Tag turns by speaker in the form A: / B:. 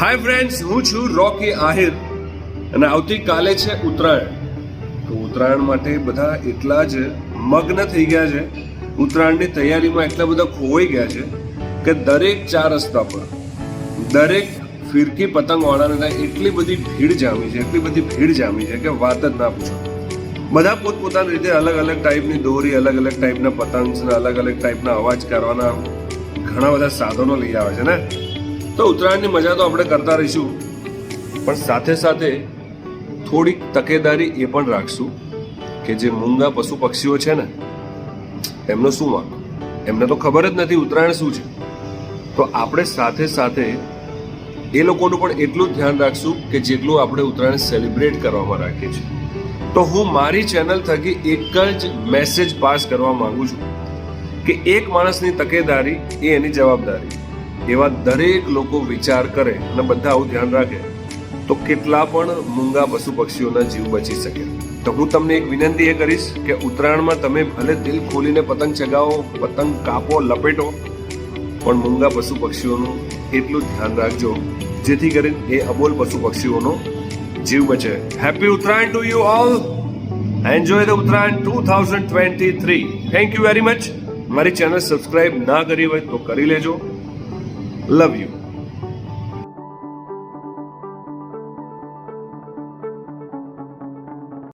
A: Hi friends, હું છું રોકી આહિર અને આવતીકાલે છે ઉત્તરાયણ. તો ઉત્તરાયણ માટે બધા એટલા જ મગ્ન થઈ ગયા છે, ઉત્તરાયણની તૈયારીમાં એટલા બધા ખોવાઈ ગયા છે કે દરેક ચાર રસ્તા પર દરેક ફિરકી પતંગવાળાને એટલી બધી ભીડ જામી છે કે વાત જ ના પૂછો. બધા પોતપોતાની રીતે અલગ અલગ ટાઈપની દોરી, અલગ અલગ ટાઈપના પતંગ, અલગ અલગ ટાઈપના અવાજ કરવાના ઘણા બધા સાધનો લઈ આવે છે ને. તો ઉત્તરાયણની મજા તો આપણે કરતા રહીશું, પણ સાથે સાથે થોડીક તકેદારી એ પણ રાખશું કે જે મૂંગા પશુ પક્ષીઓ છે ને, એમનો શું વાંક? એમને તો ખબર જ નથી ઉત્તરાયણ શું છે. તો આપણે સાથે સાથે એ લોકોનું પણ એટલું જ ધ્યાન રાખશું કે જેટલું આપણે ઉત્તરાયણ સેલિબ્રેટ કરવામાં રાખીએ છીએ. તો હું મારી ચેનલ થકી એક જ મેસેજ પાસ કરવા માંગુ છું કે એક માણસની તકેદારી એ એની જવાબદારી. એવા દરેક લોકો વિચાર કરે અને બધા આવું ધ્યાન રાખે તો કેટલા પણ મૂંગા પશુ પક્ષીઓના જીવ બચી શકે. તો હું તમને એક વિનંતી એ કરીશ કે ઉત્તરાયણમાં તમે ભલે દિલ ખોલીને પતંગ ચગાવો, પતંગ કાપો, લપેટો, પણ મૂંગા પશુ પક્ષીઓનું એટલું ધ્યાન રાખજો જેથી કરીને એ અબોલ પશુ પક્ષીઓનો જીવ બચે. Happy Uttarayan to you all. Enjoy the Uttarayan 2023. Thank you very much. મારી ચેનલ સબસ્ક્રાઇબ ના કરી હોય તો કરી લેજો. Love you.